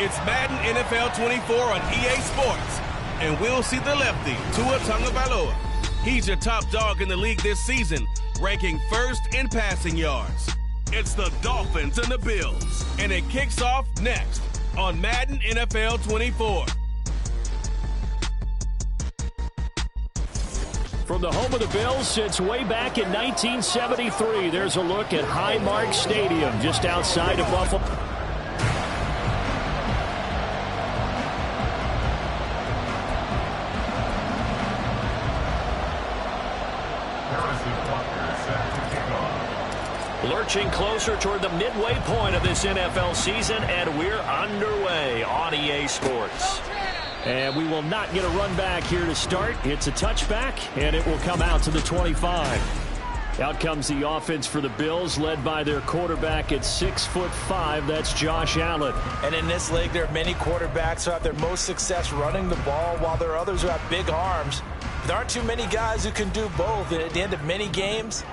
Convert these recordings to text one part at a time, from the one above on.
It's Madden NFL 24 on EA Sports. And we'll see the lefty, Tua Tagovailoa. He's your top dog in the league this season, ranking first in passing yards. It's the Dolphins and the Bills. And it kicks off next on Madden NFL 24. From the home of the Bills since way back in 1973, there's a look at Highmark Stadium just outside of Buffalo. Lurching closer toward the midway point of this NFL season, and we're underway on EA Sports. And we will not get a run back here to start. It's a touchback, and it will come out to the 25. Out comes the offense for the Bills, led by their quarterback at 6'5". That's Josh Allen. And in this league, there are many quarterbacks who have their most success running the ball, while there are others who have big arms. There aren't too many guys who can do both. And at the end of many games,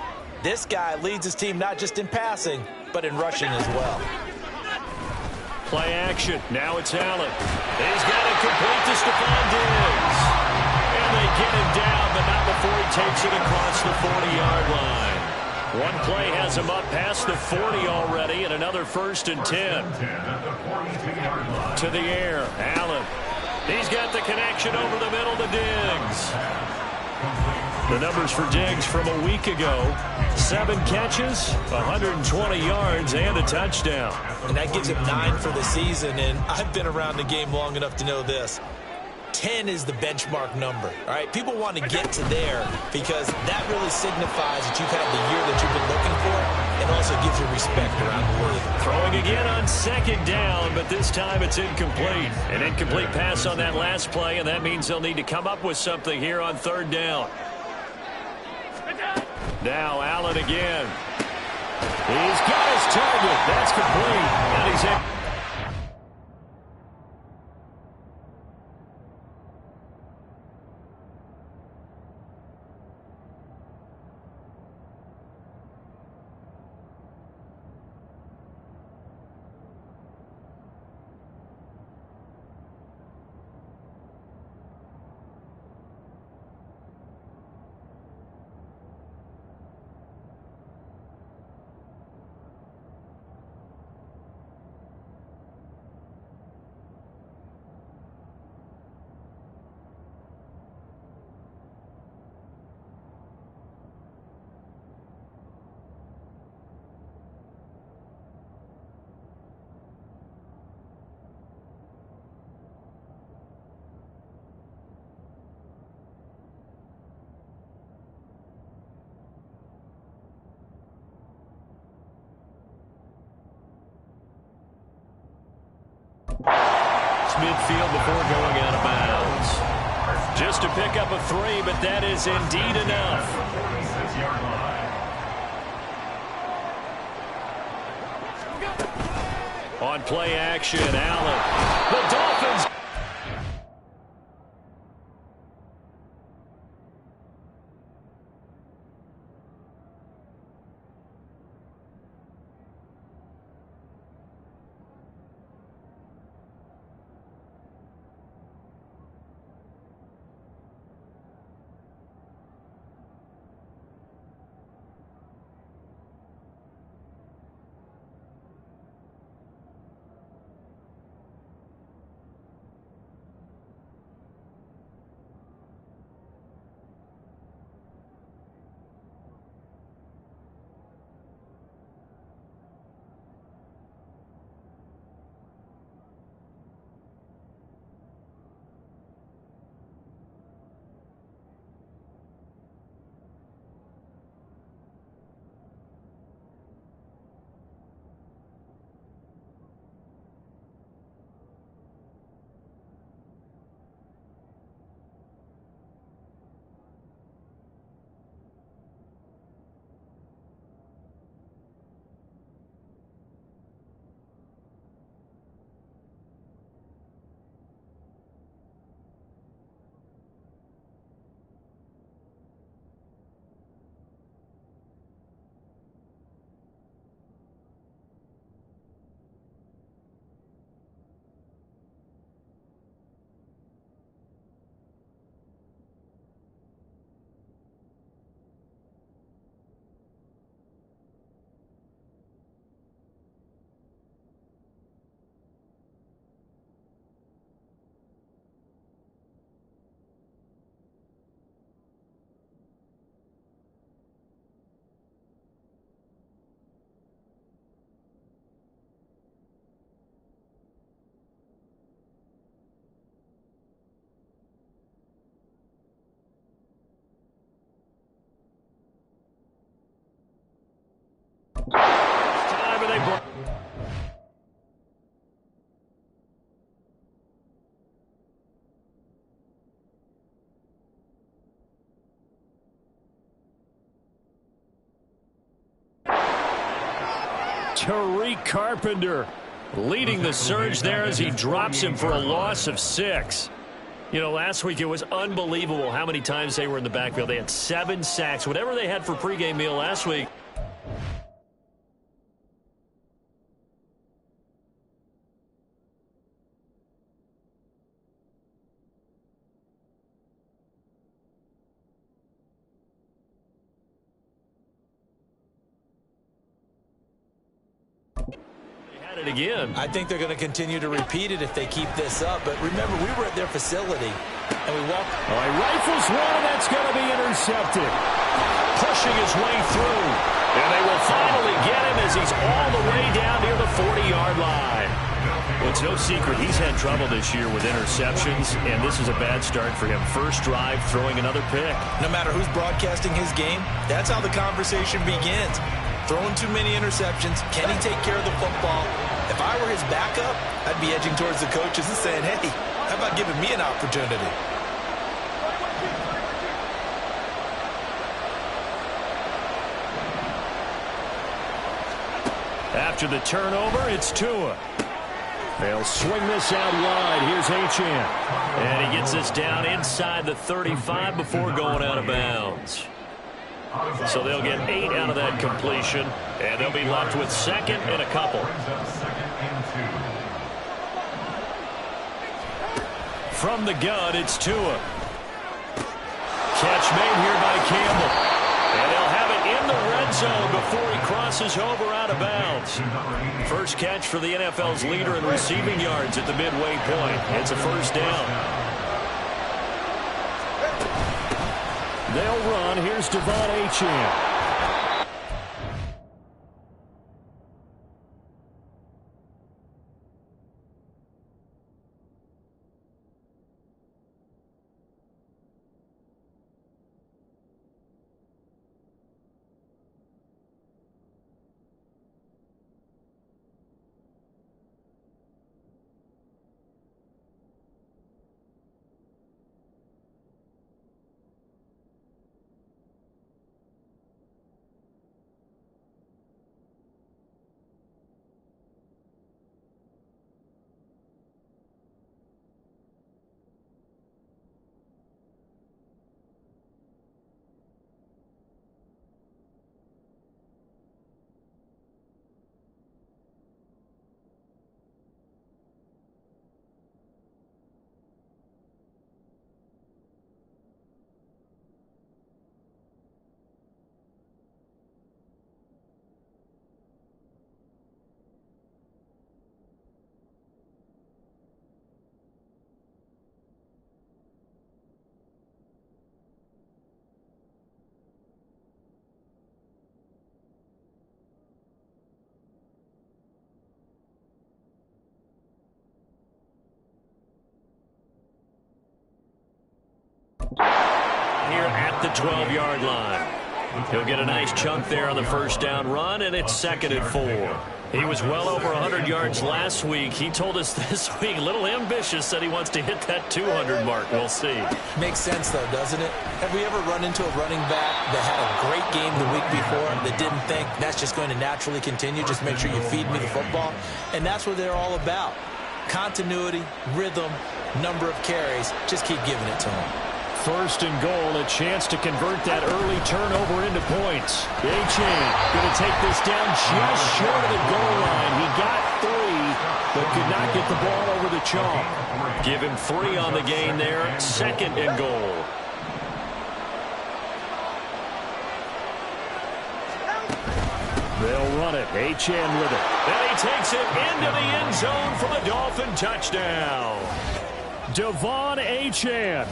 this guy leads his team not just in passing, but in rushing as well. Play action. Now it's Allen. He's got it complete to Stephon Diggs. And they get him down, but not before he takes it across the 40-yard line. One play has him up past the 40 already, and another 1st and 10. To the air. Allen. He's got the connection over the middle to Diggs. The numbers for Diggs from a week ago: 7 catches, 120 yards, and a touchdown. And that gives him 9 for the season, and I've been around the game long enough to know this. 10 is the benchmark number, all right? People want to get to there because that really signifies that you've had the year that you've been looking for, and also gives you respect around the league. Throwing again on 2nd down, but this time it's incomplete. An incomplete pass on that last play, and that means they'll need to come up with something here on 3rd down. Now Allen again. He's got his target. That's complete. And he's in. Midfield before going out of bounds. Just to pick up a 3, but that is indeed enough. On play action, Allen. The Dolphins. Tariq Carpenter leading the surge there as he drops him for a loss of 6. You know, last week it was unbelievable how many times they were in the backfield. They had 7 sacks. Whatever they had for pregame meal last week. It again. I think they're going to continue to repeat it if they keep this up. But remember, we were at their facility, and we walked. Oh, he rifles one. That's going to be intercepted. Pushing his way through. And they will finally get him as he's all the way down near the 40-yard line. Well, it's no secret he's had trouble this year with interceptions, and this is a bad start for him. First drive, throwing another pick. No matter who's broadcasting his game, that's how the conversation begins. Throwing too many interceptions. Can he take care of the football? If I were his backup, I'd be edging towards the coaches and saying, hey, how about giving me an opportunity? After the turnover, it's Tua. They'll swing this out wide. Here's Achane. And he gets this down inside the 35 before going out of bounds. So they'll get 8 out of that completion, and they'll be left with second and a couple. From the gun, it's Tua. Catch made here by Campbell. And they'll have it in the red zone before he crosses over out of bounds. First catch for the NFL's leader in receiving yards at the midway point. It's a first down. They'll run. Here's Devon Achane. Here at the 12-yard line. He'll get a nice chunk there on the first down run, and it's 2nd and 4. He was well over 100 yards last week. He told us this week, a little ambitious, said he wants to hit that 200 mark. We'll see. Makes sense, though, doesn't it? Have we ever run into a running back that had a great game the week before that didn't think that's just going to naturally continue? Just make sure you feed me the football. And that's what they're all about. Continuity, rhythm, number of carries. Just keep giving it to him. First and goal, a chance to convert that early turnover into points. Achane going to take this down just short of the goal line. He got 3, but could not get the ball over the chalk. Give him 3 on the gain there. 2nd and goal. They'll run it. Achane with it. And he takes it into the end zone for the Dolphin touchdown. Devon Achane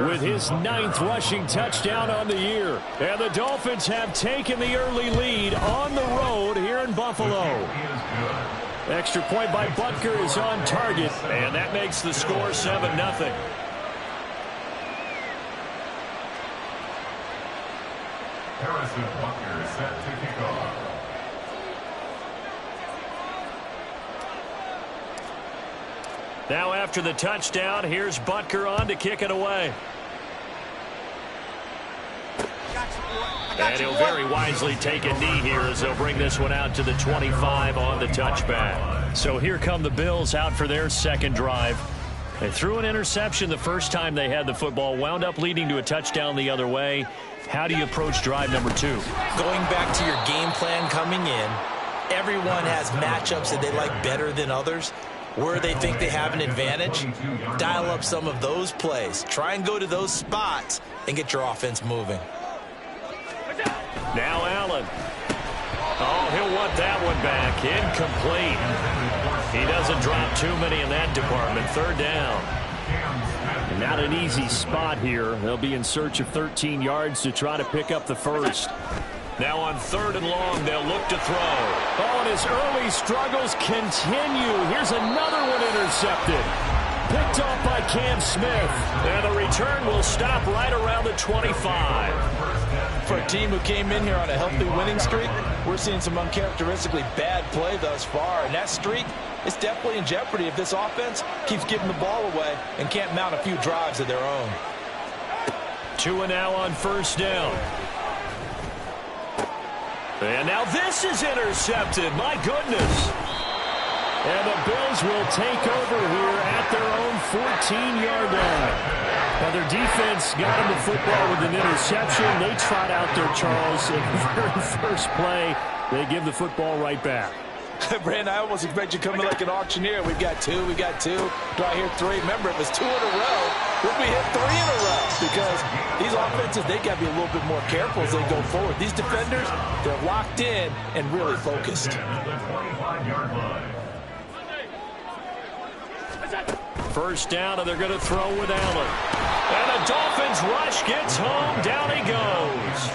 with his 9th rushing touchdown on the year. And the Dolphins have taken the early lead on the road here in Buffalo. Extra point by Butker is on target, and that makes the score 7-0. Harrison Butker is set to kick off. Now after the touchdown, here's Butker on to kick it away. Gotcha, boy. And he'll very wisely take a knee here as they'll bring this one out to the 25 on the touchback. So here come the Bills out for their second drive. They threw an interception the first time they had the football, wound up leading to a touchdown the other way. How do you approach drive number 2? Going back to your game plan coming in, everyone has matchups that they like better than others. Where they think they have an advantage, dial up some of those plays. Try and go to those spots and get your offense moving. Now Allen. Oh, he'll want that one back. Incomplete. He doesn't drop too many in that department. Third down. Not an easy spot here. They'll be in search of 13 yards to try to pick up the first. Now on 3rd and long, they'll look to throw. Oh, and his early struggles continue. Here's another one intercepted. Picked off by Cam Smith. And the return will stop right around the 25. For a team who came in here on a healthy winning streak, we're seeing some uncharacteristically bad play thus far. And that streak is definitely in jeopardy if this offense keeps giving the ball away and can't mount a few drives of their own. 2 and now on 1st down. And now this is intercepted. My goodness. And the Bills will take over here at their own 14-yard line. Now their defense got them the football with an interception. They trot out there, Charles, in the very first play. They give the football right back. Brandon, I almost expect you to come in like an auctioneer. We've got 2, we got 2. Do I hear 3? Remember, if it's 2 in a row, we'll be hit 3 in a row. Because these offenses, they got to be a little bit more careful as they go forward. These defenders, they're locked in and really focused. First down, and they're going to throw with Allen. And the Dolphins rush gets home. Down he goes.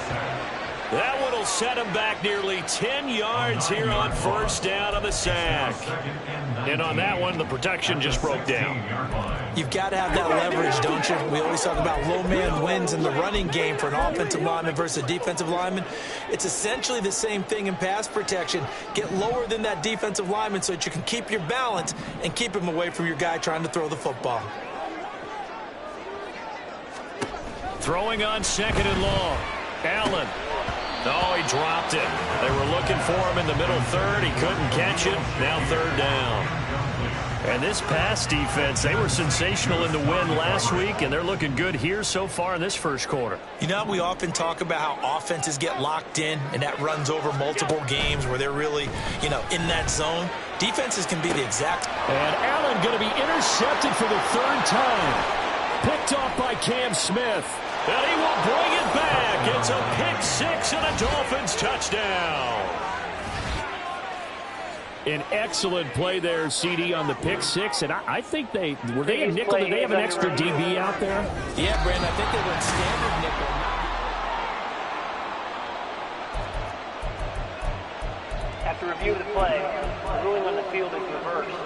That one will set him back nearly 10 yards here on 1st down on the sack. And on that one, the protection just broke down. You've got to have that leverage, don't you? We always talk about low man wins in the running game for an offensive lineman versus a defensive lineman. It's essentially the same thing in pass protection. Get lower than that defensive lineman so that you can keep your balance and keep him away from your guy trying to throw the football. Throwing on 2nd and long. Allen. Oh, he dropped it. They were looking for him in the middle 3rd. He couldn't catch it. Now 3rd down. And this pass defense, they were sensational in the win last week, and they're looking good here so far in this first quarter. You know, we often talk about how offenses get locked in, and that runs over multiple games where they're really, in that zone. Defenses can be the exact. And Allen going to be intercepted for the 3rd time. Picked off by Cam Smith. And he will bring it back. It's a pick 6 and a Dolphins touchdown. An excellent play there, CD, on the pick 6. And I think were they a nickel? Did they have an extra DB out there? Yeah, Brandon, I think they went standard nickel. After review of the play, the ruling on the field is reversed.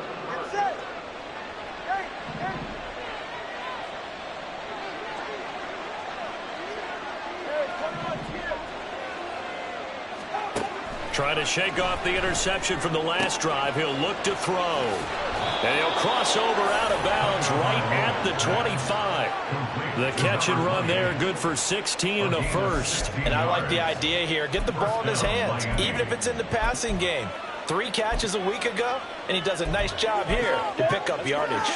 Try to shake off the interception from the last drive. He'll look to throw. And he'll cross over out of bounds right at the 25. The catch and run there, good for 16 and a first. And I like the idea here. Get the ball in his hands, even if it's in the passing game. 3 catches a week ago, and he does a nice job here to pick up yardage.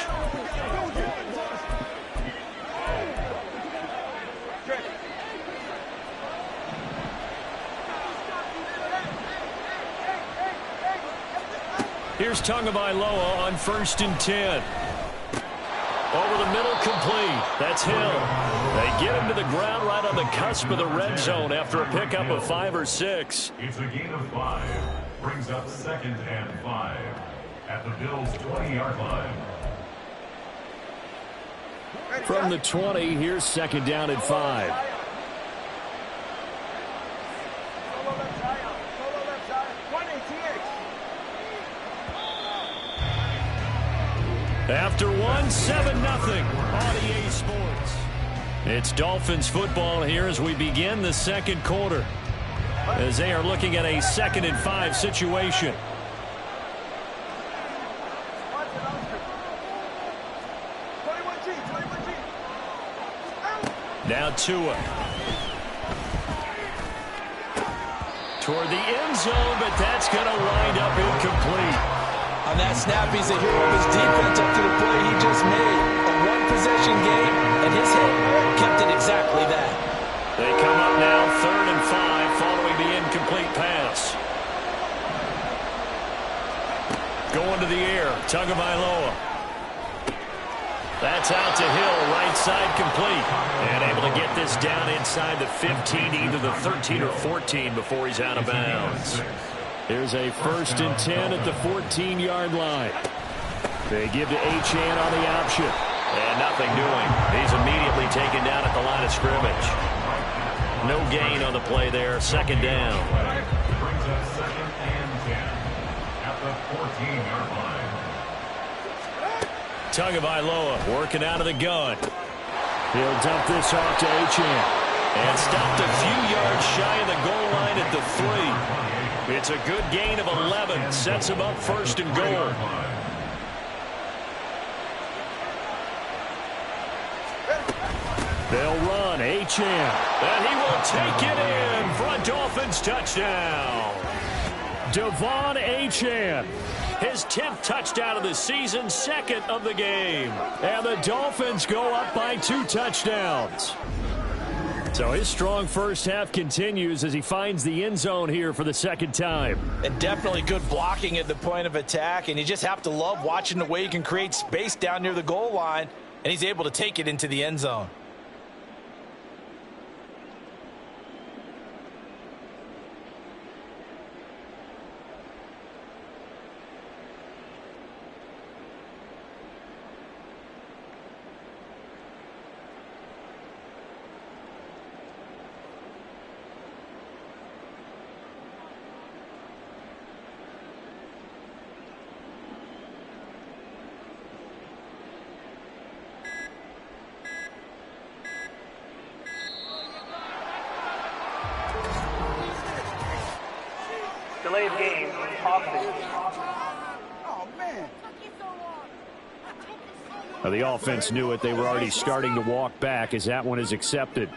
Here's Tagovailoa on 1st and 10. Over the middle, complete. That's Hill. They get him to the ground right on the cusp of the red zone after a pickup of 5 or 6. It's a gain of 5. Brings up 2nd and 5 at the Bills' 20-yard line. From the 20, here's 2nd down and 5. After 1, 7-0 on EA Sports. It's Dolphins football here as we begin the second quarter, as they are looking at a 2nd and 5 situation. Now Tua. toward the end zone, but that's going to wind up incomplete. On that snap, he's a hero of his defense up to the play he just made. A one-possession game, and his head kept it exactly that. They come up now 3rd and 5 following the incomplete pass. Going to the air, Tagovailoa. That's out to Hill, right side complete. And able to get this down inside the 15, either the 13 or 14 before he's out of bounds. Here's a 1st and 10 at the 14-yard line. They give to Achane on the option. And nothing doing. He's immediately taken down at the line of scrimmage. No gain on the play there. 2nd down. Brings up 2nd and 10 at the 14-yard line. Tagovailoa working out of the gun. He'll dump this off to Achane. And stopped a few yards shy of the goal line at the 3. It's a good gain of 11. Sets him up 1st and goal. They'll run. Achane. And he will take it in for a Dolphins touchdown. Devon Achane. His 10th touchdown of the season, 2nd of the game. And the Dolphins go up by 2 touchdowns. So his strong first half continues as he finds the end zone here for the 2nd time. And definitely good blocking at the point of attack. And you just have to love watching the way he can create space down near the goal line. And he's able to take it into the end zone. Delay of game, offense. Now the offense knew it. They were already starting to walk back as that one is accepted.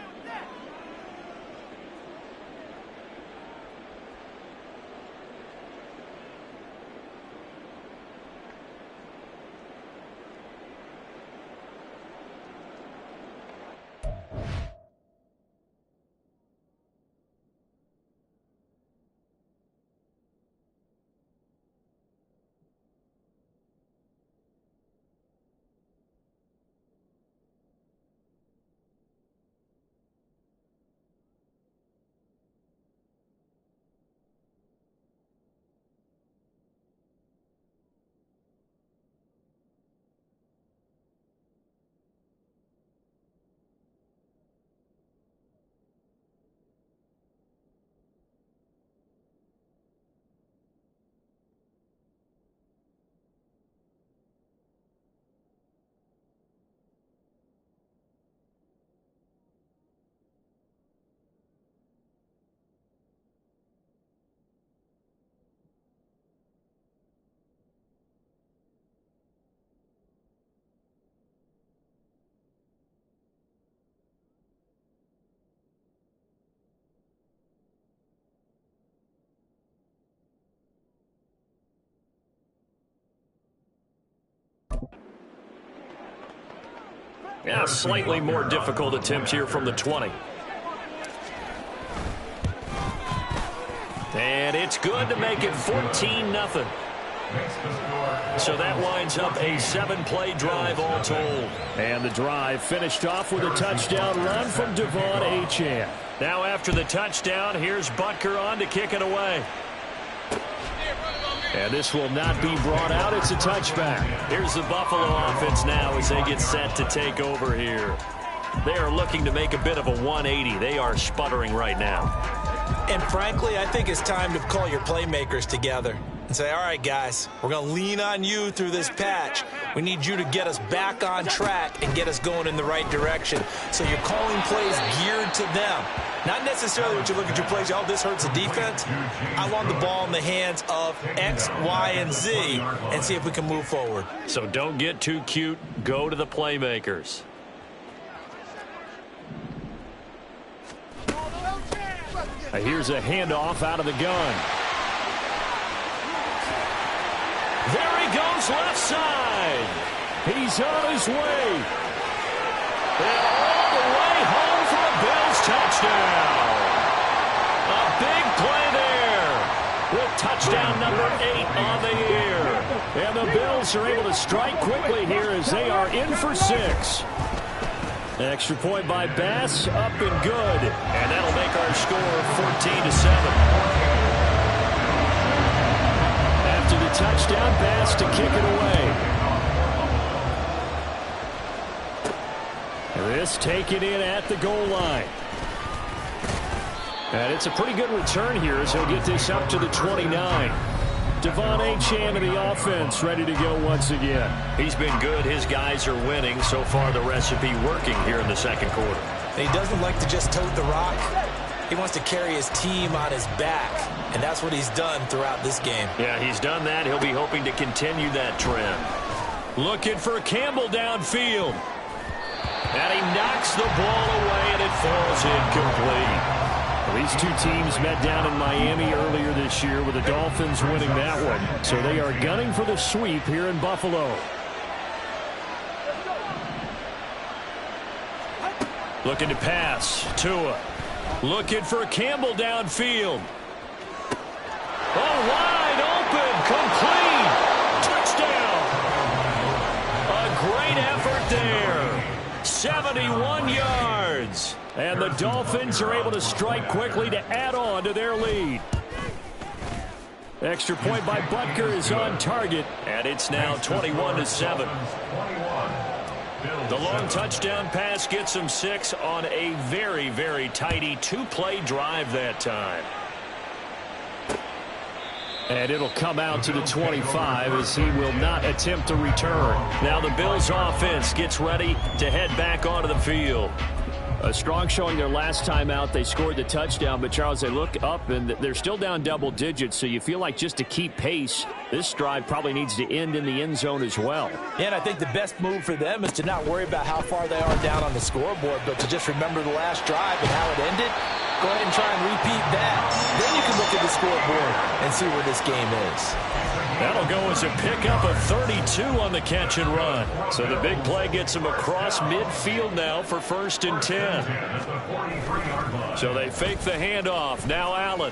Yeah, slightly more difficult attempt here from the 20. And it's good to make it 14-0. So that winds up a 7-play drive all told. And the drive finished off with a touchdown run from Devon Achane. Now after the touchdown, here's Butker on to kick it away. And this will not be brought out. It's a touchback. Here's the Buffalo offense now as they get set to take over here. They are looking to make a bit of a 180. They are sputtering right now. And frankly, I think it's time to call your playmakers together and say, all right, guys, we're going to lean on you through this patch. We need you to get us back on track and get us going in the right direction. So you're calling plays geared to them. Not necessarily what you look at your plays, oh, this hurts the defense. I want the ball in the hands of X, Y, and Z and see if we can move forward. So don't get too cute. Go to the playmakers. Here's a handoff out of the gun. There he goes left side. He's on his way. And all the way home for a Bills touchdown. A big play there with touchdown number 8 on the year. And the Bills are able to strike quickly here as they are in for 6. Extra point by Bass, up and good. And that'll make our score 14-7. After the touchdown, Bass to kick it away. This taken in at the goal line. And it's a pretty good return here as he'll get this up to the 29. Devon Achane of the offense ready to go once again. He's been good. His guys are winning. So far, the recipe working here in the second quarter. And he doesn't like to just tote the rock. He wants to carry his team on his back, and that's what he's done throughout this game. Yeah, he's done that. He'll be hoping to continue that trend. Looking for Campbell downfield. And he knocks the ball away, and it falls incomplete. These two teams met down in Miami earlier this year with the Dolphins winning that one. So they are gunning for the sweep here in Buffalo. Looking to pass. Tua. Looking for Campbell downfield. Oh, wide open. Complete. Touchdown. A great effort there. 71 yards. And the Dolphins are able to strike quickly to add on to their lead. Extra point by Butker is on target, and it's now 21-7. The long touchdown pass gets him 6 on a very, very tidy 2-play drive that time. And it'll come out to the 25 as he will not attempt to return. Now the Bills offense gets ready to head back onto the field. A strong showing their last time out. They scored the touchdown, but, Charles, they look up, and they're still down double digits, so you feel like just to keep pace, this drive probably needs to end in the end zone as well. Yeah, and I think the best move for them is to not worry about how far they are down on the scoreboard, but to just remember the last drive and how it ended. Go ahead and try and repeat that. Then you can look at the scoreboard and see where this game is. That'll go as a pickup of 32 on the catch and run. So the big play gets him across midfield now for 1st and 10. So they fake the handoff. Now Allen.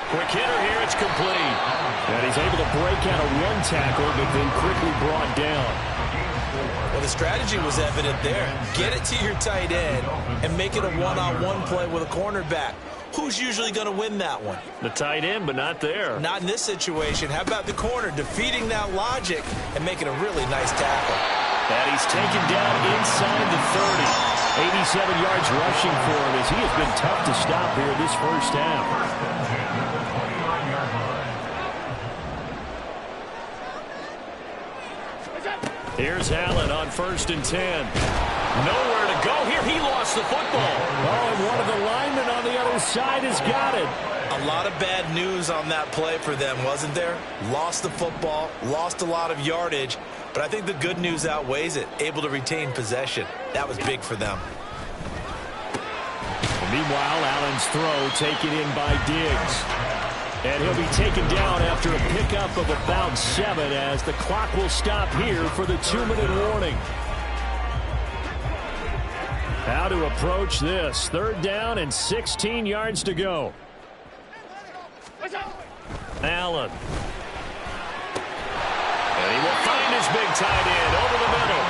Quick hitter here. It's complete. And he's able to break out of one tackle, but then quickly brought down. Well, the strategy was evident there. Get it to your tight end and make it a one-on-one play with a cornerback. Who's usually going to win that one? The tight end, but not there. Not in this situation. How about the corner defeating that logic and making a really nice tackle? And he's taken down inside the 30. 87 yards rushing for him as he has been tough to stop here this first half. Here's Allen on 1st and 10. Nowhere to go here. He lost the football. Oh, and one of the linemen on the other side has got it. A lot of bad news on that play for them, wasn't there? Lost the football, lost a lot of yardage, but I think the good news outweighs it. Able to retain possession. That was big for them. Meanwhile, Allen's throw taken in by Diggs. And he'll be taken down after a pickup of about 7 as the clock will stop here for the 2-minute warning. How to approach this. 3rd down and 16 yards to go. Allen. And he will find his big tight end over the middle.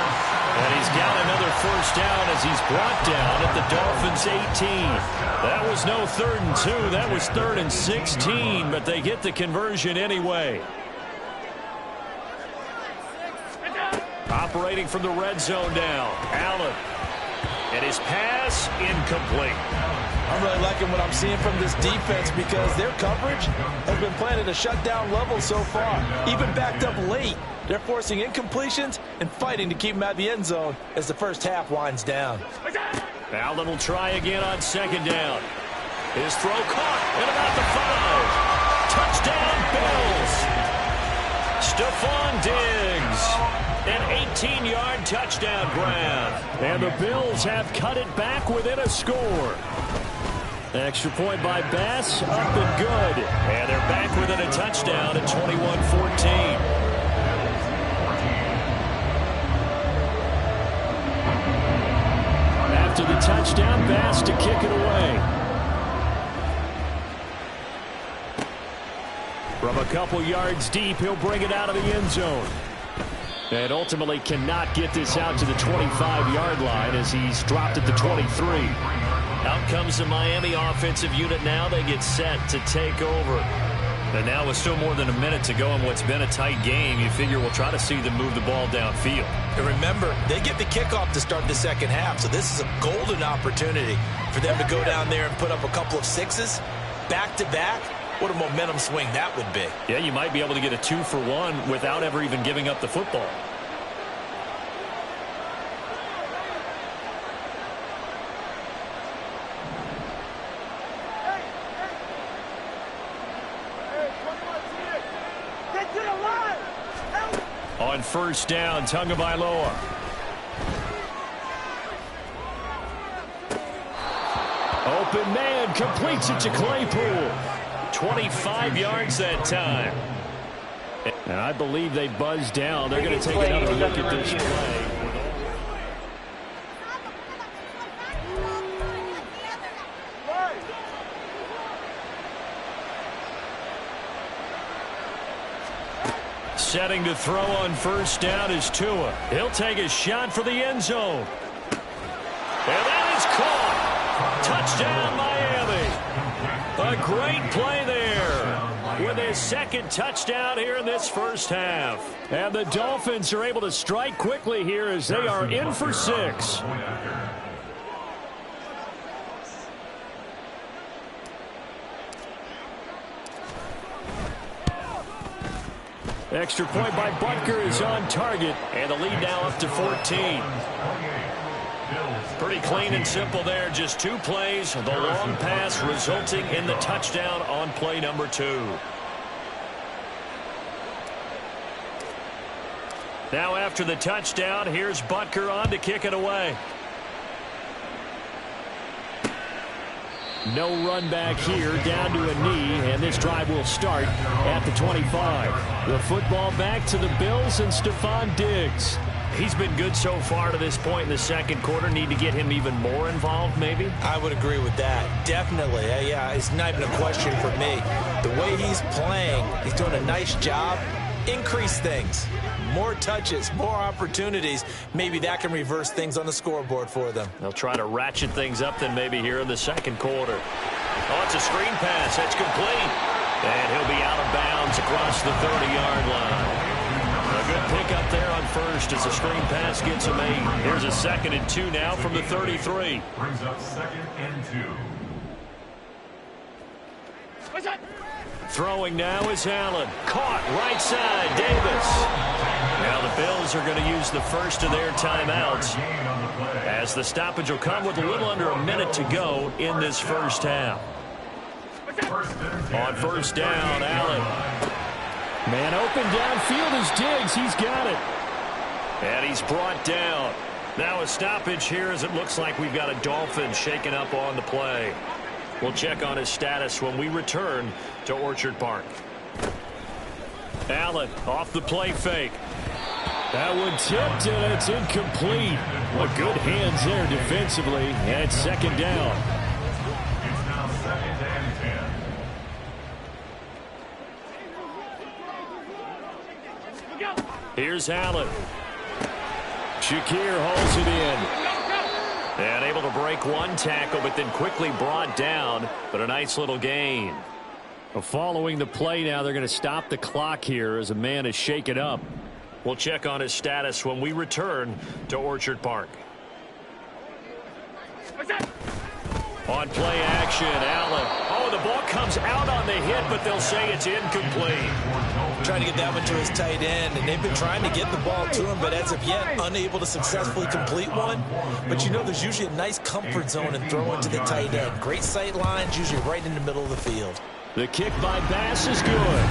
And he's got another 1st down as he's brought down at the Dolphins' 18. That was no 3rd and 2. That was 3rd and 16, but they get the conversion anyway. Operating from the red zone now. Allen. And his pass incomplete. I'm really liking what I'm seeing from this defense because their coverage has been playing at a shutdown level so far. Even backed up late. They're forcing incompletions and fighting to keep them out of the end zone as the first half winds down. Allen will try again on 2nd down. His throw caught at about the 5. Touchdown, Bills. Stephon Diggs. An 18-yard touchdown grab. And the Bills have cut it back within a score. Extra point by Bass, up and good. And they're back within a touchdown at 21-14. After the touchdown, Bass to kick it away. From a couple yards deep, he'll bring it out of the end zone. And ultimately cannot get this out to the 25-yard line as he's dropped at the 23. Out comes the Miami offensive unit now. They get set to take over. And now with still more than a minute to go in what's been a tight game, you figure we'll try to see them move the ball downfield. And remember, they get the kickoff to start the second half, so this is a golden opportunity for them to go down there and put up a couple of sixes back-to-back. What a momentum swing that would be. Yeah, you might be able to get a 2-for-1 without ever even giving up the football. On first down, Tagovailoa. Open man, completes it to Claypool. 25 yards that time. And I believe they buzzed down. They're going to take another look at this play. Setting to throw on first down is Tua. He'll take a shot for the end zone. And that is caught. Touchdown, Miami. A great play there with his second touchdown here in this first half. And the Dolphins are able to strike quickly here as they are in for 6. Extra point by Butker is on target, and the lead now up to 14. Pretty clean and simple there. Just 2 plays. The long pass resulting in the touchdown on play number 2. Now after the touchdown, here's Butker on to kick it away. No run back here, down to a knee, and this drive will start at the 25. The football back to the Bills and Stephon Diggs. He's been good so far to this point in the second quarter. Need to get him even more involved, maybe? I would agree with that. Definitely. Yeah, it's not even a question for me. The way he's playing, he's doing a nice job. Increase things. More touches, more opportunities. Maybe that can reverse things on the scoreboard for them. They'll try to ratchet things up then maybe here in the second quarter. Oh, it's a screen pass. That's complete. And he'll be out of bounds across the 30-yard line. A good pickup there on first as the screen pass gets him 8. Here's a 2nd and 2 now from the 33. Brings up 2nd and 2. Throwing now is Allen. Caught right side, Davis. Now the Bills are going to use the first of their timeouts as the stoppage will come with a little under a minute to go in this first half. On first down, Allen. Man open downfield is Diggs. He's got it. And he's brought down. Now a stoppage here as it looks like we've got a Dolphin shaken up on the play. We'll check on his status when we return to Orchard Park. Allen off the play fake. That one tipped and it's incomplete. Well, good hands there defensively, and it's 2nd down. It's now 2nd and 10. Here's Allen. Shakir holds it in. And able to break one tackle, but then quickly brought down. But a nice little gain. Well, following the play now, they're going to stop the clock here as a man is shaken up. We'll check on his status when we return to Orchard Park. On play action, Allen. Oh, the ball comes out on the hit, but they'll say it's incomplete. Trying to get that one to his tight end, and they've been trying to get the ball to him, but as of yet, unable to successfully complete one. But you know there's usually a nice comfort zone in throwing to the tight end. Great sight lines, usually right in the middle of the field. The kick by Bass is good.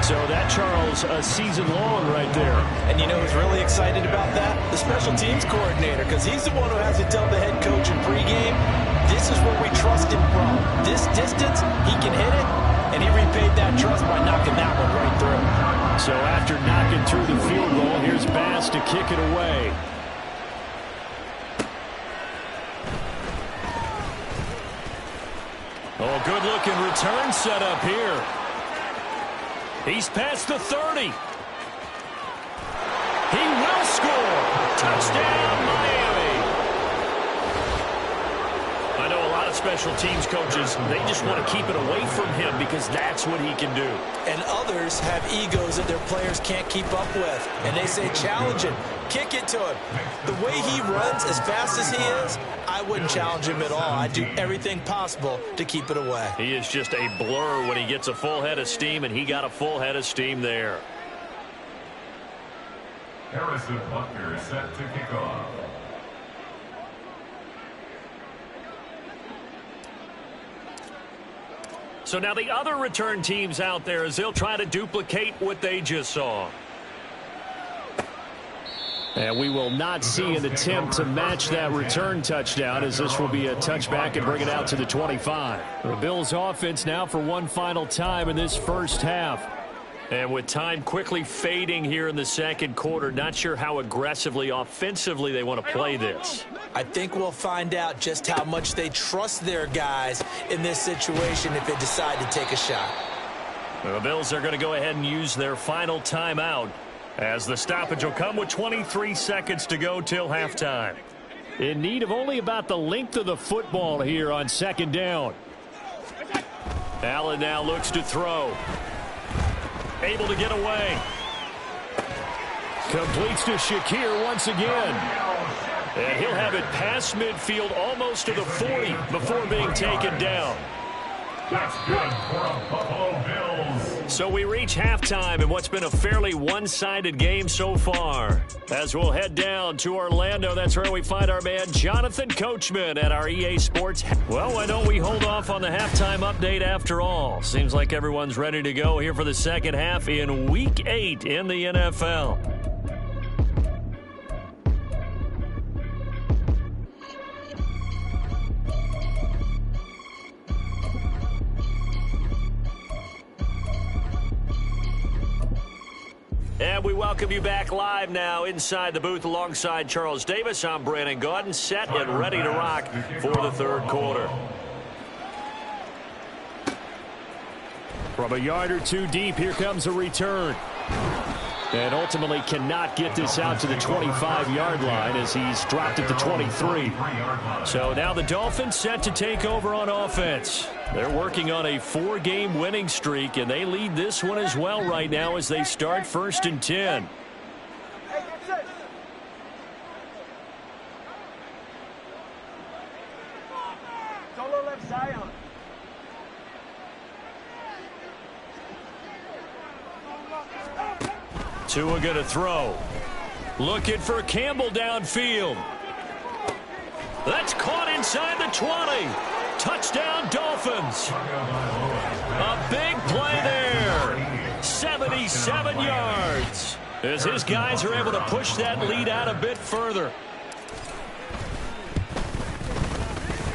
So that, Charles, a season long right there. And you know who's really excited about that? The special teams coordinator, because he's the one who has to tell the head coach in pregame, This is where we trust him from. This distance, he can hit it, and he repaid that trust by knocking that one right through. So after knocking through the field goal, here's Bass to kick it away. Oh, good-looking return set up here. He's past the 30. He will score. Touchdown, Miami. I know a lot of special teams coaches, they just want to keep it away from him because that's what he can do. And others have egos that their players can't keep up with. And they say, challenge him. Kick it to him. The way he runs as fast as he is, I wouldn't challenge him at all. I'd do everything possible to keep it away. He is just a blur when he gets a full head of steam, and he got a full head of steam there. Harrison Butker is set to kick off. So now the other return teams out there as they'll try to duplicate what they just saw. And we will not see an attempt to match that return touchdown, as this will be a touchback and bring it out to the 25. The Bills offense now for one final time in this first half. And with time quickly fading here in the second quarter, not sure how aggressively, offensively they want to play this. I think we'll find out just how much they trust their guys in this situation if they decide to take a shot. The Bills are going to go ahead and use their final timeout, as the stoppage will come with 23 seconds to go till halftime. In need of only about the length of the football here on second down. Allen now looks to throw. Able to get away. Completes to Shakir once again. And he'll have it past midfield almost to the 40 before being taken down. That's good for a Buffalo Bills. So we reach halftime in what's been a fairly one-sided game so far. As we'll head down to Orlando, that's where we find our man Jonathan Coachman at our EA Sports. Well, why don't we hold off on the halftime update after all? Seems like everyone's ready to go here for the second half in Week 8 in the NFL. And we welcome you back live now inside the booth alongside Charles Davis. I'm Brandon Gaudin, set and ready to rock for the third quarter. From a yard or two deep, here comes a return. And ultimately cannot get this out to the 25-yard line as he's dropped at the 23. So now the Dolphins set to take over on offense. They're working on a 4-game winning streak, and they lead this one as well right now as they start 1st and 10. Solo left side. Tua going to throw. Looking for Campbell downfield. That's caught inside the 20. Touchdown, Dolphins. A big play there. 77 yards. As his guys are able to push that lead out a bit further.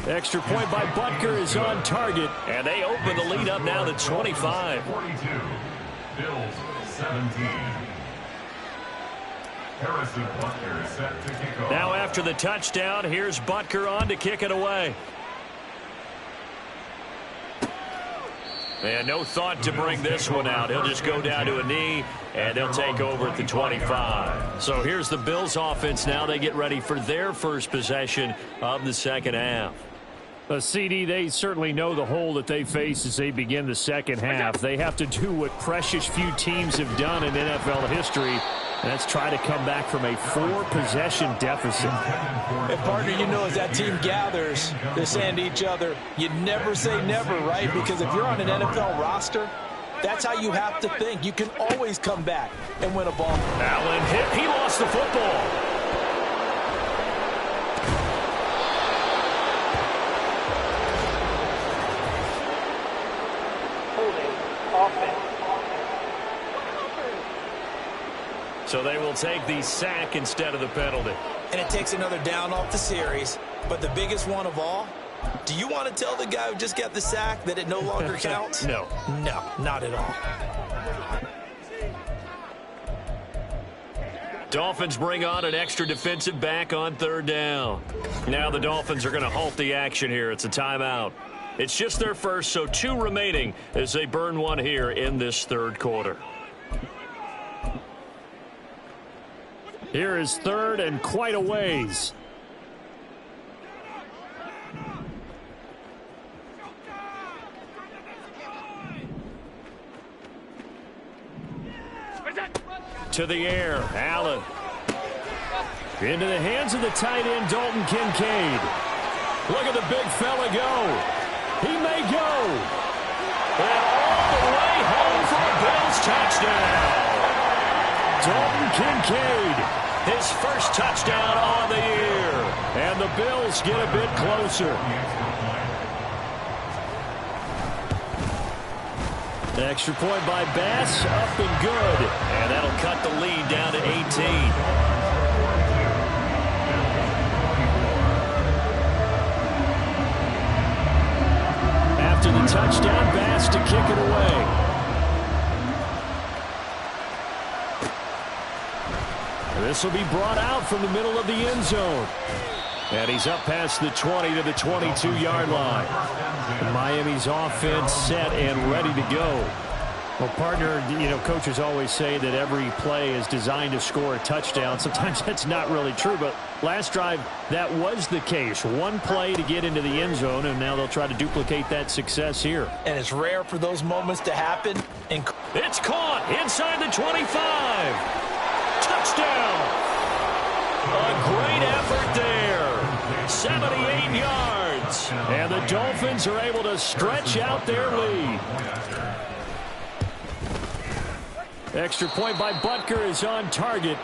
Extra point by Butker is on target. And they open the lead up now to 25. 42. Bills 17. Harrison Butker is set to kick off. Now after the touchdown, here's Butker on to kick it away. And no thought to bring this one out. He'll just go down to a knee, and they'll take over at the 25. So here's the Bills offense now. They get ready for their first possession of the second half. CD, they certainly know the hole that they face as they begin the second half. They have to do what precious few teams have done in NFL history, and that's try to come back from a 4-possession deficit. And partner, you know, as that team gathers, they're saying to each other, you never say never, right? Because if you're on an NFL roster, that's how you have to think. You can always come back and win a ball. Allen hit. He lost the football. So they will take the sack instead of the penalty. And it takes another down off the series. But the biggest one of all, Do you want to tell the guy who just got the sack that it no longer counts? No. No, not at all. Dolphins bring on an extra defensive back on third down. Now the Dolphins are going to halt the action here. It's a timeout. It's just their first, so 2 remaining as they burn one here in this third quarter. Here is third and quite a ways. To the air, Allen. Into the hands of the tight end, Dalton Kincaid. Look at the big fella go. He may go. And all the way home for a Bills touchdown. Dalton Kincaid, his first touchdown on the year. And the Bills get a bit closer. The extra point by Bass, up and good. And that'll cut the lead down to 18. After the touchdown, Bass to kick it away. This will be brought out from the middle of the end zone. And he's up past the 20 to the 22-yard line. Miami's offense set and ready to go. Well, partner, coaches always say that every play is designed to score a touchdown. Sometimes that's not really true, but last drive, that was the case. One play to get into the end zone, and now they'll try to duplicate that success here. And it's rare for those moments to happen. It's caught inside the 25. Touchdown. A great effort there. 78 yards. And the Dolphins are able to stretch out their lead. Extra point by Butker is on target.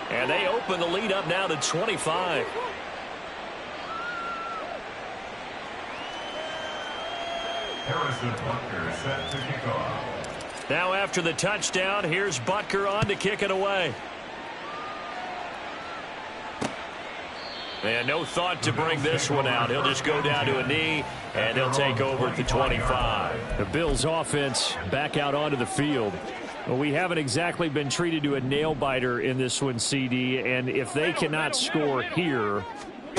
And they open the lead up now to 25. Harrison Butker set to kick off. Now after the touchdown, here's Butker on to kick it away. And no thought to bring this one out. He'll just go down to a knee, and he'll take over at the 25. The Bills' offense back out onto the field. Well, we haven't exactly been treated to a nail-biter in this one, CD, and if they cannot score here,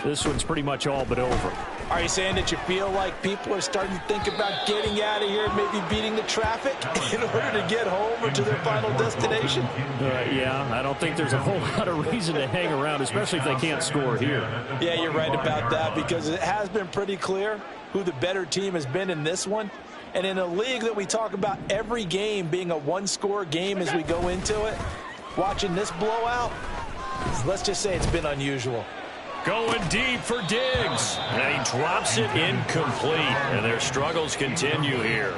this one's pretty much all but over. Are you saying that you feel like people are starting to think about getting out of here and maybe beating the traffic in order to get home or to their final destination? Yeah, I don't think there's a whole lot of reason to hang around, especially if they can't score here. Yeah, you're right about that, because it has been pretty clear who the better team has been in this one. And in a league that we talk about every game being a one-score game as we go into it, watching this blowout, let's just say it's been unusual. Going deep for Diggs. And he drops it incomplete. And their struggles continue here.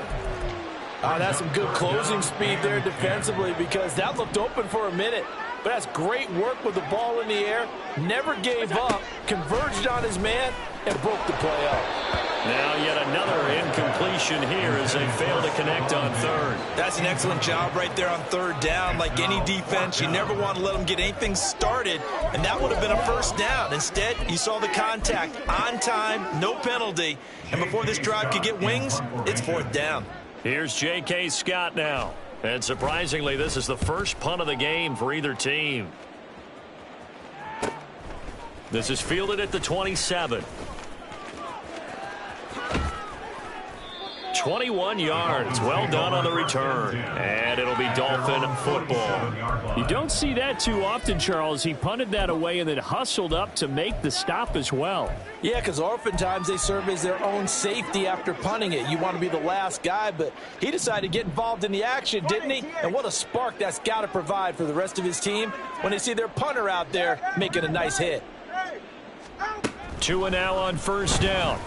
That's some good closing speed there defensively, because that looked open for a minute. But that's great work with the ball in the air. Never gave up, converged on his man, and broke the play up. Now yet another incompletion here as they fail to connect on third. That's an excellent job right there on third down. Like any defense, you never want to let them get anything started, and that would have been a first down. Instead, you saw the contact on time, no penalty, and before this drive could get wings, it's fourth down. Here's J.K. Scott now. And surprisingly, this is the first punt of the game for either team. This is fielded at the 27. 21 yards. Well done on the return. And it'll be Dolphin football. You don't see that too often, Charles. He punted that away and then hustled up to make the stop as well. Yeah, because oftentimes they serve as their own safety after punting it. You want to be the last guy, but he decided to get involved in the action, didn't he? And what a spark that's got to provide for the rest of his team when they see their punter out there making a nice hit. Tua now on first down.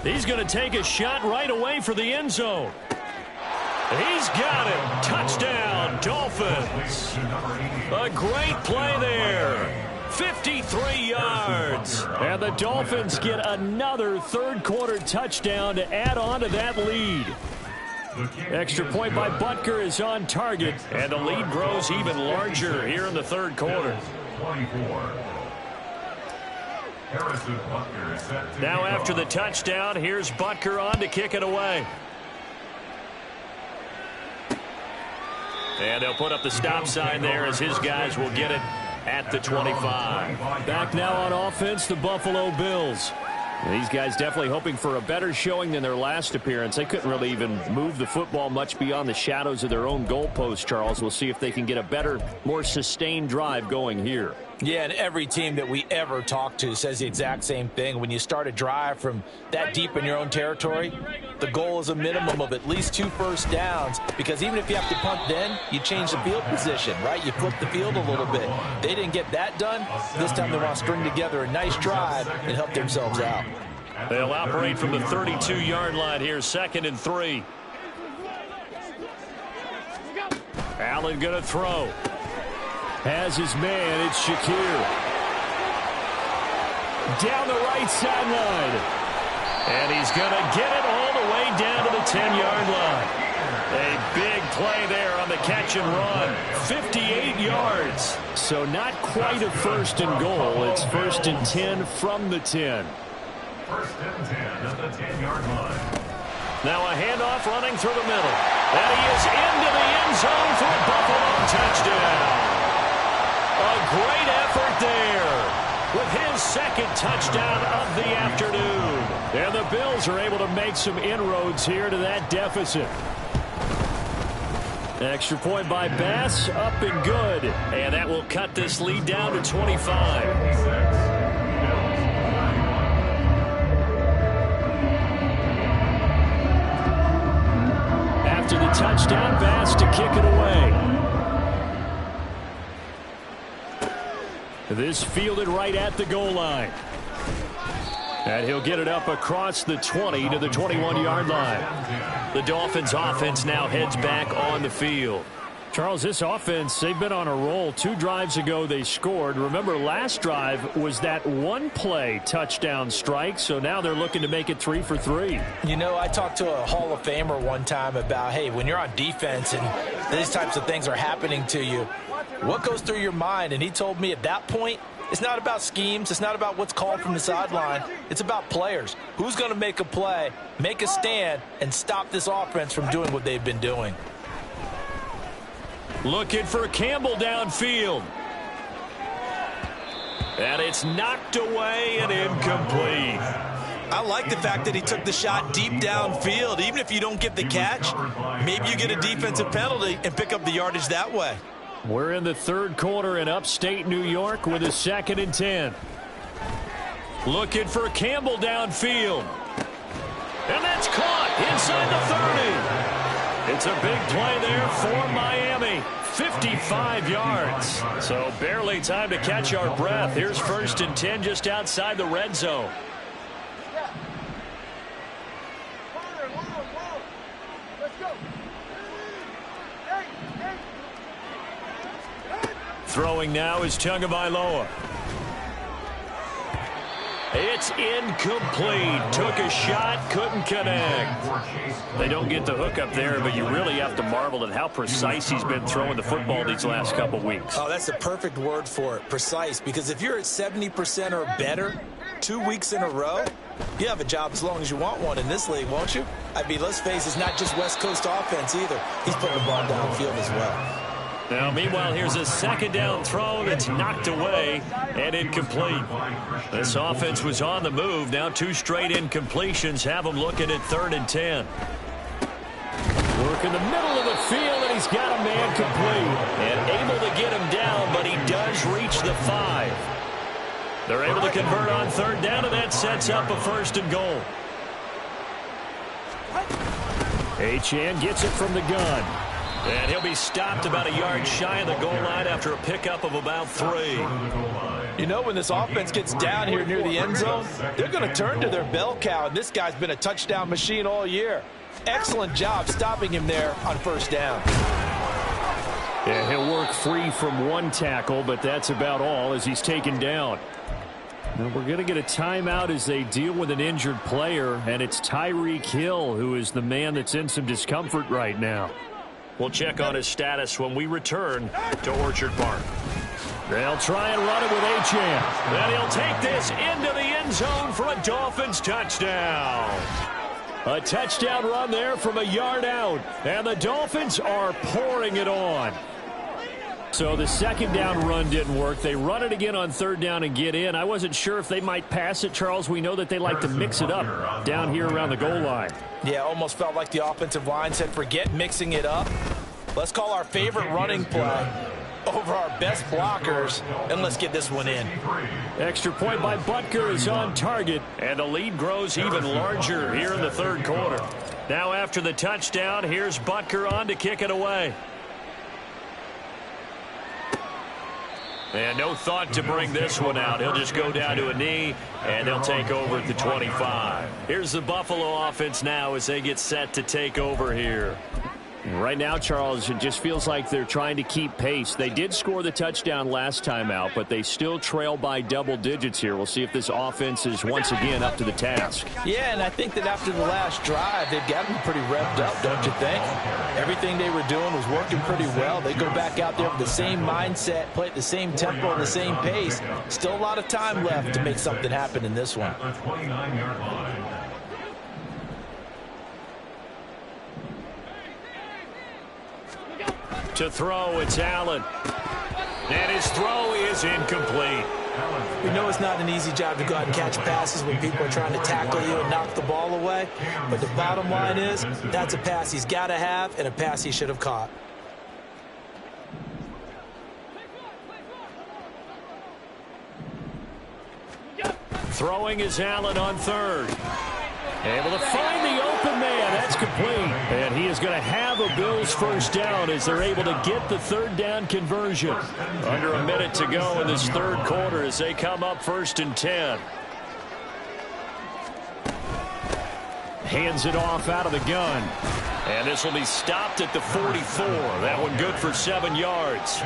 He's going to take a shot right away for the end zone. He's got it. Touchdown, Dolphins. A great play there. 53 yards. And the Dolphins get another third-quarter touchdown to add on to that lead. Extra point by Butker is on target, and the lead grows even larger here in the third quarter. Now after the touchdown, here's Butker on to kick it away. And they'll put up the stop sign there as his guys will get it at the 25. Back now on offense, the Buffalo Bills. These guys definitely hoping for a better showing than their last appearance. They couldn't really even move the football much beyond the shadows of their own goalpost, Charles. We'll see if they can get a better, more sustained drive going here. Yeah, and every team that we ever talk to says the exact same thing. When you start a drive from that deep in your own territory, the goal is a minimum of at least 2 first downs, because even if you have to punt then, you change the field position, right? You flip the field a little bit. They didn't get that done. This time they want to string together a nice drive and help themselves out. They'll operate from the 32-yard line here, 2nd and 3. Allen going to throw. Has his man, it's Shakir. Down the right sideline. And he's going to get it all the way down to the 10-yard line. A big play there on the catch and run. 58 yards. So not quite a 1st and goal. It's 1st and 10 from the 10. 1st and 10 at the 10-yard line. Now a handoff running through the middle. And he is into the end zone for a Buffalo touchdown. A great effort there with his 2nd touchdown of the afternoon. And the Bills are able to make some inroads here to that deficit. Extra point by Bass, up and good. And that will cut this lead down to 25. After the touchdown, Bass to kick it away. This fielded right at the goal line. And he'll get it up across the 20 to the 21-yard line. The Dolphins offense now heads back on the field. Charles, this offense, they've been on a roll. 2 drives ago they scored. Remember, last drive was that one-play touchdown strike, so now they're looking to make it 3 for 3. You know, I talked to a Hall of Famer one time about, hey, when you're on defense and these types of things are happening to you, what goes through your mind? And he told me at that point, it's not about schemes. It's not about what's called from the sideline. It's about players. Who's going to make a play, make a stand, and stop this offense from doing what they've been doing? Looking for Campbell downfield. And it's knocked away and incomplete. I like the fact that he took the shot deep downfield. Even if you don't get the catch, maybe you get a defensive penalty and pick up the yardage that way. We're in the 3rd quarter in upstate New York with a 2nd and 10. Looking for Campbell downfield. And that's caught inside the 30. It's a big play there for Miami. 55 yards. So barely time to catch our breath. Here's 1st and 10 just outside the red zone. Throwing now is Tagovailoa. It's incomplete. Took a shot, couldn't connect. They don't get the hook up there, but you really have to marvel at how precise he's been throwing the football these last couple weeks. Oh, that's the perfect word for it, precise, because if you're at 70% or better 2 weeks in a row, you have a job as long as you want one in this league, won't you? I mean, let's face it, it's not just West Coast offense either. He's putting the ball downfield as well. Now, meanwhile, here's a 2nd down throw that's knocked away and incomplete. This offense was on the move. Now 2 straight incompletions have them looking at 3rd and 10. Work in the middle of the field, and he's got a man complete. And able to get him down, but he does reach the 5. They're able to convert on 3rd down, and that sets up a 1st and goal. Achane gets it from the gun. And he'll be stopped about a yard shy of the goal line after a pickup of about 3. You know, when this offense gets down here near the end zone, they're going to turn to their bell cow, and this guy's been a touchdown machine all year. Excellent job stopping him there on 1st down. Yeah, he'll work free from 1 tackle, but that's about all as he's taken down. Now we're going to get a timeout as they deal with an injured player, and it's Tyreek Hill who is the man that's in some discomfort right now. We'll check on his status when we return to Orchard Park. They'll try and run it with Achane. Then he'll take this into the end zone for a Dolphins touchdown. A touchdown run there from a yard out. And the Dolphins are pouring it on. So the second down run didn't work. They run it again on third down and get in. I wasn't sure if they might pass it, Charles. We know that they like to mix it up down here around the goal line. Yeah, almost felt like the offensive line said, forget mixing it up. Let's call our favorite running play over our best blockers, and let's get this one in. Extra point by Butker is on target, and the lead grows even larger here in the third quarter. Now after the touchdown, here's Butker on to kick it away. And no thought to bring this one out. He'll just go down to a knee, and they'll take over at the 25. Here's the Buffalo offense now as they get set to take over here. Right now, Charles, it just feels like they're trying to keep pace. They did score the touchdown last time out, but they still trail by double digits here. We'll see if this offense is once again up to the task. Yeah, and I think that after the last drive, they've gotten pretty revved up, don't you think? Everything they were doing was working pretty well. They go back out there with the same mindset, play at the same tempo, and the same pace. Still a lot of time left to make something happen in this one. The 29-yard line. To throw, it's Allen. And his throw is incomplete. We know it's not an easy job to go out and catch passes when people are trying to tackle you and knock the ball away. But the bottom line is, that's a pass he's got to have and a pass he should have caught. Throwing is Allen on third. Able to find the open man. That's complete. And he is going to have a Bills first down as they're able to get the third down conversion. Under a minute to go in this third quarter as they come up 1st and 10. Hands it off out of the gun. And this will be stopped at the 44. That one good for 7 yards.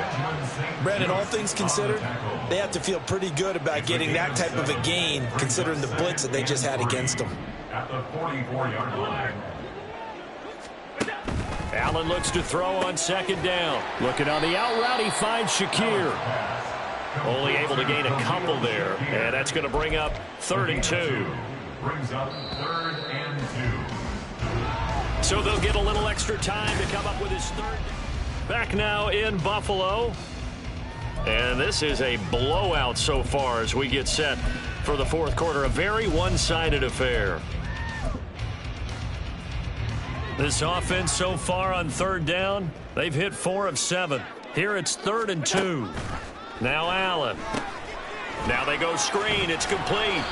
Brandon, all things considered, they have to feel pretty good about getting that type of a gain considering the blitz that they just had against them. At the 44-yard line. Allen looks to throw on second down. Looking on the out route, he finds Shakir. Only able to gain a couple there. And that's going to bring up 3rd and 2. Brings up 3rd and 2. So they'll get a little extra time to come up with his third. Back now in Buffalo. And this is a blowout so far as we get set for the fourth quarter. A very one-sided affair. This offense so far on third down, they've hit 4 of 7. Here it's 3rd and 2. Now Allen. Now they go screen. It's complete.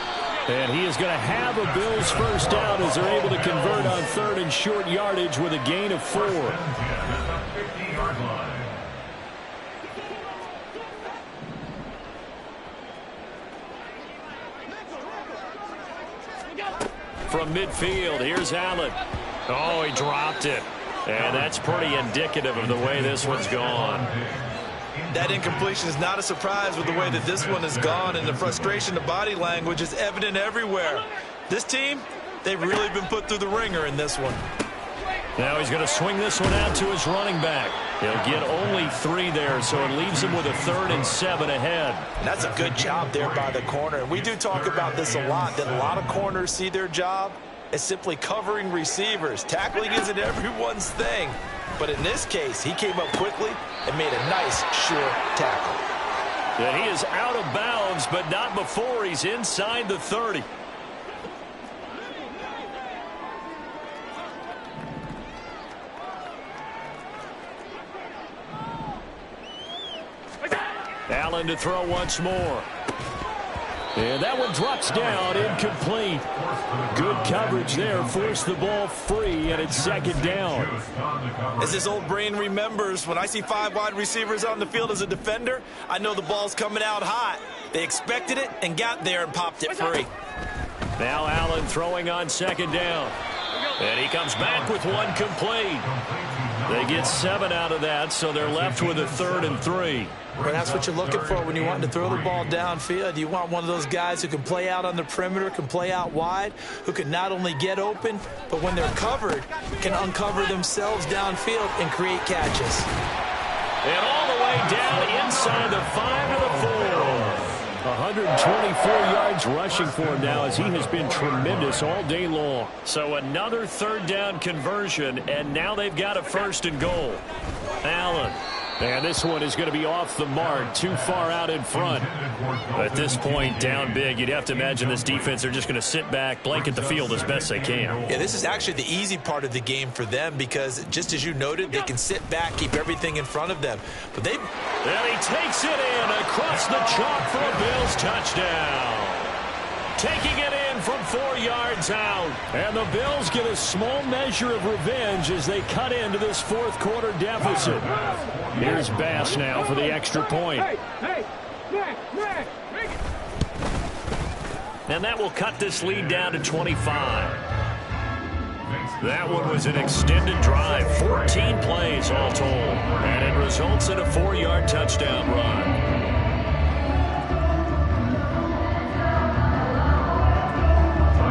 And he is going to have a Bills first down as they're able to convert on 3rd and short yardage with a gain of 4. 50-yard line. From midfield, here's Allen. Oh, he dropped it. And that's pretty indicative of the way this one's gone. That incompletion is not a surprise with the way that this one has gone, and the frustration, the body language is evident everywhere. This team, they've really been put through the ringer in this one. Now he's going to swing this one out to his running back. He'll get only 3 there, so it leaves him with a 3rd and 7 ahead. That's a good job there by the corner. And we do talk about this a lot, that a lot of corners see their job as simply covering receivers. Tackling isn't everyone's thing. But in this case, he came up quickly and made a nice, sure tackle. And he is out of bounds, but not before he's inside the 30. Allen to throw once more. And that one drops down, incomplete. Good coverage there, forced the ball free, and it's 2nd down. As his old brain remembers, when I see 5 wide receivers on the field as a defender, I know the ball's coming out hot. They expected it and got there and popped it free. Now Allen throwing on 2nd down. And he comes back with one complete. They get 7 out of that, so they're left with a 3rd and 3. Well, that's what you're looking for when you want to throw the ball downfield. You want one of those guys who can play out on the perimeter, can play out wide, who can not only get open, but when they're covered, can uncover themselves downfield and create catches. And all the way down inside inside the 5 to the 4. 124 yards rushing for him now as he has been tremendous all day long. So another third down conversion, and now they've got a 1st and goal. Allen. And this one is going to be off the mark, too far out in front. At this point, down big, you'd have to imagine this defense are just going to sit back, blanket the field as best they can. Yeah, this is actually the easy part of the game for them because, just as you noted, they can sit back, keep everything in front of them. But they... And he takes it in across the chalk for a Bills touchdown. Taking it in from 4 yards out. And the Bills get a small measure of revenge as they cut into this 4th quarter deficit. Here's Bass now for the extra point. And that will cut this lead down to 25. That one was an extended drive, 14 plays all told. And it results in a 4-yard touchdown run.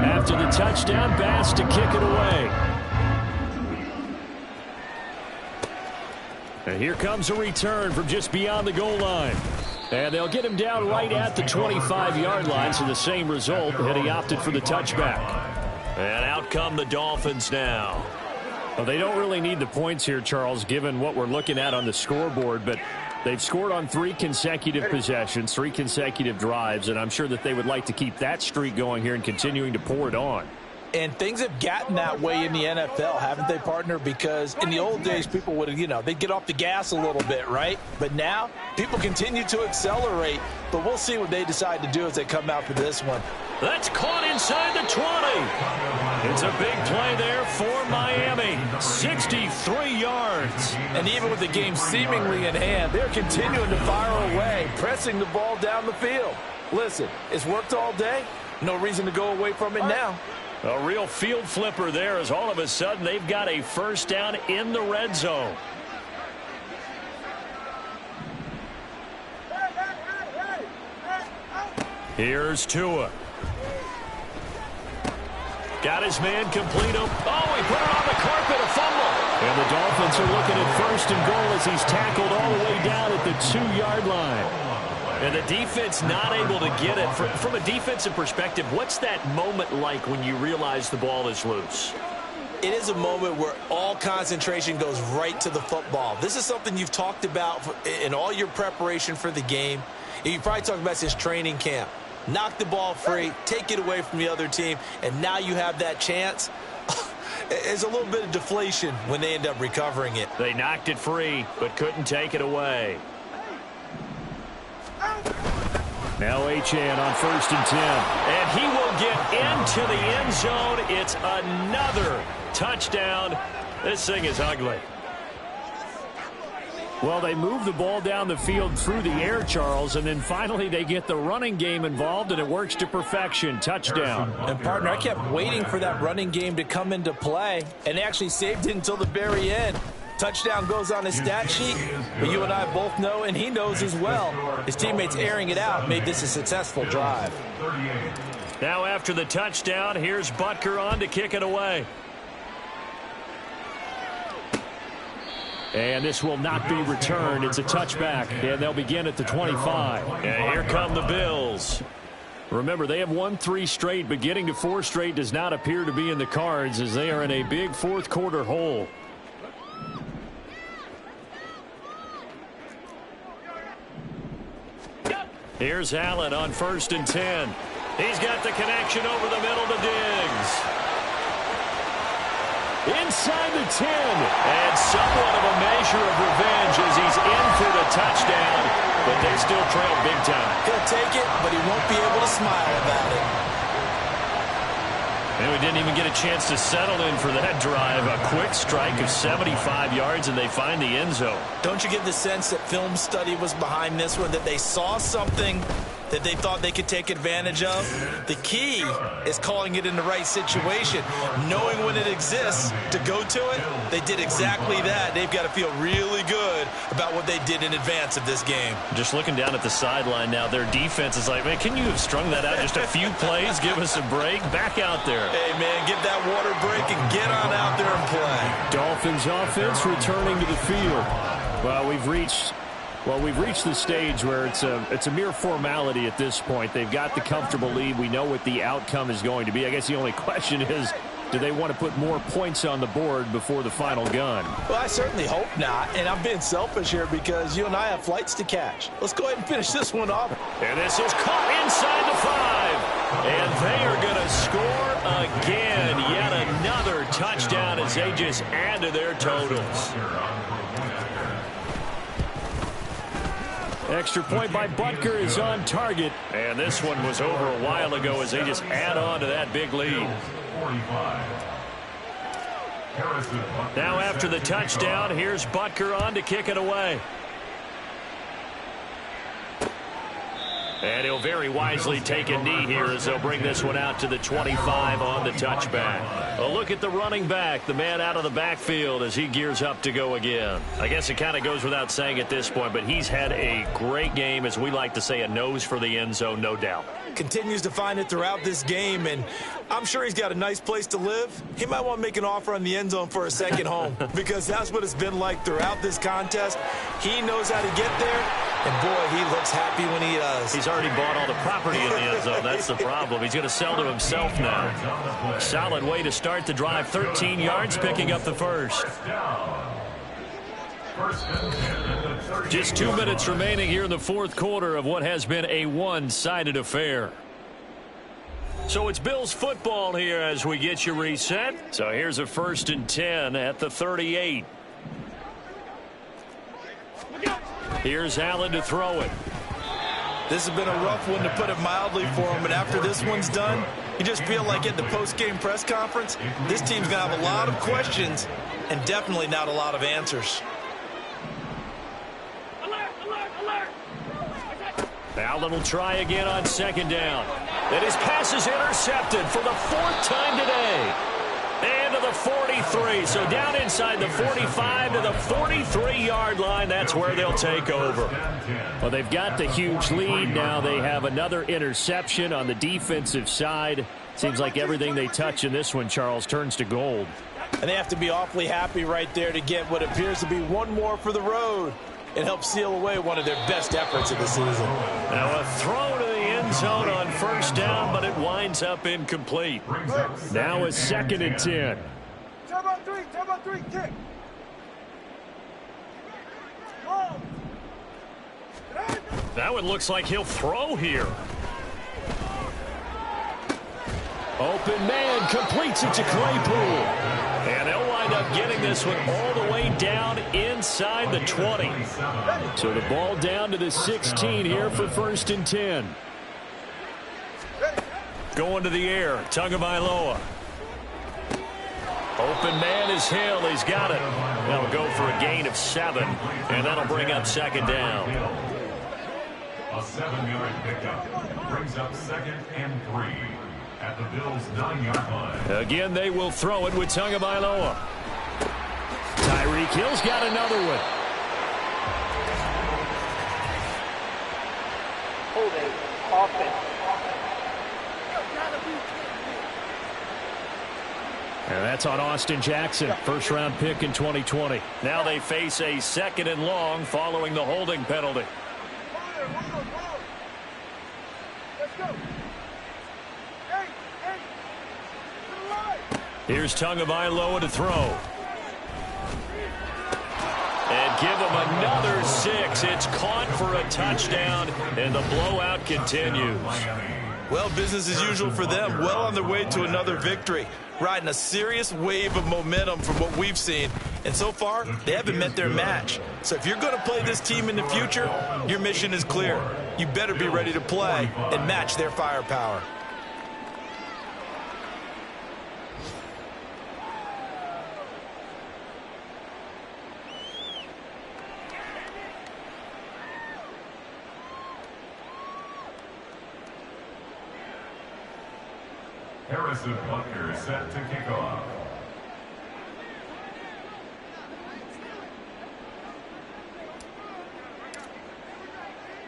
After the touchdown, Bass to kick it away. And here comes a return from just beyond the goal line. And they'll get him down right at the 25-yard line, so the same result, and he opted for the touchback. And out come the Dolphins now. Well, they don't really need the points here, Charles, given what we're looking at on the scoreboard, but they've scored on 3 consecutive possessions, 3 consecutive drives, and I'm sure that they would like to keep that streak going here and continuing to pour it on. And things have gotten that way in the NFL, haven't they, partner? Because in the old days, people would, they'd get off the gas a little bit, right? But now, people continue to accelerate. But we'll see what they decide to do as they come out for this one. That's caught inside the 20. It's a big play there for Miami. 63 yards. And even with the game seemingly in hand, they're continuing to fire away, pressing the ball down the field. Listen, it's worked all day. No reason to go away from it now. A real field flipper there as all of a sudden they've got a 1st down in the red zone. Here's Tua. Got his man complete. Oh, he put it on the carpet, a fumble. And the Dolphins are looking at 1st and goal as he's tackled all the way down at the 2-yard line. And the defense not able to get it. From a defensive perspective, what's that moment like when you realize the ball is loose? It is a moment where all concentration goes right to the football. This is something you've talked about in all your preparation for the game. You probably talked about since training camp. Knock the ball free, take it away from the other team, and now you have that chance. There's a little bit of deflation when they end up recovering it. They knocked it free, but couldn't take it away. Now Achane on 1st and 10. And he will get into the end zone. It's another touchdown. This thing is ugly. Well, they move the ball down the field through the air, Charles, and then finally they get the running game involved, and it works to perfection. Touchdown. And, partner, I kept waiting for that running game to come into play, and they actually saved it until the very end. Touchdown goes on his stat sheet, but you and I both know, and he knows as well, his teammates airing it out made this a successful drive. Now after the touchdown, here's Butker on to kick it away. And this will not be returned. It's a touchback, and they'll begin at the 25. And here come the Bills. Remember, they have won 3 straight, but getting to 4 straight does not appear to be in the cards as they are in a big 4th quarter hole. Here's Allen on 1st and 10. He's got the connection over the middle to Diggs. Inside the 10. And somewhat of a measure of revenge as he's in for the touchdown. But they still trail big time. He'll take it, but he won't be able to smile about it. And we didn't even get a chance to settle in for that drive. A quick strike of 75 yards, and they find the end zone. Don't you get the sense that film study was behind this one, that they saw something that they thought they could take advantage of? The key is calling it in the right situation. Knowing when it exists to go to it, they did exactly that. They've got to feel really good about what they did in advance of this game. Just looking down at the sideline now, their defense is like, man, can you have strung that out just a few plays? Give us a break. Back out there. Hey, man, get that water break and get on out there and play. Dolphins offense returning to the field. Well, we've reached Well, we've reached the stage where it's a mere formality at this point. They've got the comfortable lead. We know what the outcome is going to be. I guess the only question is, do they want to put more points on the board before the final gun? Well, I certainly hope not, and I'm being selfish here because you and I have flights to catch. Let's go ahead and finish this one off. And this is caught inside the 5. And they are going to score again. Yet another touchdown as they just add to their totals. Extra point by Butker is on target. And this one was over a while ago as they just add on to that big lead. Now after the touchdown, here's Butker on to kick it away. And he'll very wisely take a knee here as they'll bring this one out to the 25 on the touchback. A look at the running back, the man out of the backfield as he gears up to go again. I guess it kind of goes without saying at this point, but he's had a great game, as we like to say, a nose for the end zone, no doubt. Continues to find it throughout this game, and I'm sure he's got a nice place to live. He might want to make an offer on the end zone for a second home because that's what it's been like throughout this contest. He knows how to get there, and boy, he looks happy when he does. He's already bought all the property in the end zone. That's the problem. He's going to sell to himself now. Solid way to start the drive. 13 yards, picking up the first. Just 2 minutes remaining here in the fourth quarter of what has been a one-sided affair. So it's Bills football here as we get you reset. So here's a 1st and 10 at the 38. Here's Allen to throw it. This has been a rough one, to put it mildly, for him. But after this one's done, you just feel like at the post-game press conference, this team's going to have a lot of questions and definitely not a lot of answers. Allen will try again on 2nd down. And his pass is intercepted for the 4th time today. And to the 43. So down inside the 45 to the 43-yard line. That's where they'll take over. Well, they've got the huge lead now. They have another interception on the defensive side. Seems like everything they touch in this one, Charles, turns to gold. And they have to be awfully happy right there to get what appears to be one more for the road. It helps seal away one of their best efforts of the season. Now a throw to the end zone on 1st down, but it winds up incomplete. Now a 2nd and 10. Jump on three, kick. That one looks like he'll throw here. Open man completes it to Claypool. And they'll wind up getting this one all the way down inside the 20. So the ball down to the 16 here for 1st and 10. Going to the air, Tagovailoa. Open man is Hill. He's got it. That'll go for a gain of 7. And that'll bring up 2nd down. A 7-yard pickup brings up 2nd and 3. At the Bills' 9-yard line. Again, they will throw it with Tagovailoa. Tyreek Hill's got another one. Holding offense. And that's on Austin Jackson, 1st-round pick in 2020. Now they face a 2nd and long following the holding penalty. Let's go. Here's Tagovailoa to throw. And give him another 6. It's caught for a touchdown, and the blowout continues. Well, business as usual for them. Well on their way to another victory. Riding a serious wave of momentum from what we've seen. And so far, they haven't met their match. So if you're going to play this team in the future, your mission is clear. You better be ready to play and match their firepower. Harrison Butker set to kick off.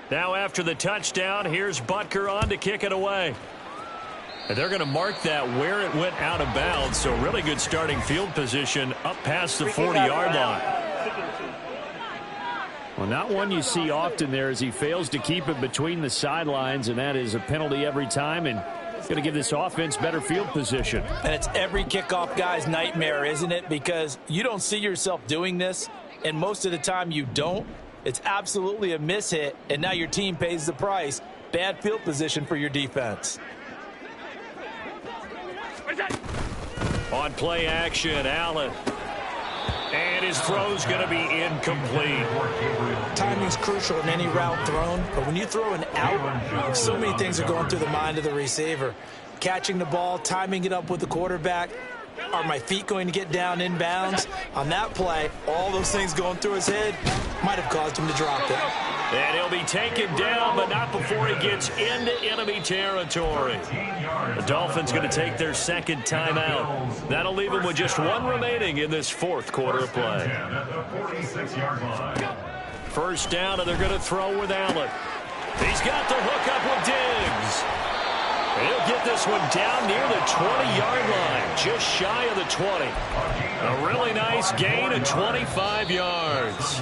Now after the touchdown, here's Butker on to kick it away. And they're going to mark that where it went out of bounds. So really good starting field position up past the 40-yard line. Well, not one you see often there as he fails to keep it between the sidelines, and that is a penalty every time, and it's going to give this offense better field position. And it's every kickoff guy's nightmare, isn't it? Because you don't see yourself doing this, and most of the time you don't. It's absolutely a mishit, and now your team pays the price. Bad field position for your defense. On play action, Allen. And his throw's going to be incomplete. Timing's crucial in any route thrown, but when you throw an out, so many things are going through the mind of the receiver. Catching the ball, timing it up with the quarterback. Are my feet going to get down inbounds? On that play, all those things going through his head might have caused him to drop it. And he'll be taken down, but not before he gets into enemy territory. The Dolphins going to take their second timeout. That'll leave them with just one remaining in this fourth quarter of play. First down, and they're going to throw with Allen. He's got the hook up with Diggs. He'll get this one down near the 20-yard line, just shy of the 20. A really nice gain of 25 yards.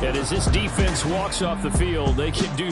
And as this defense walks off the field, they can do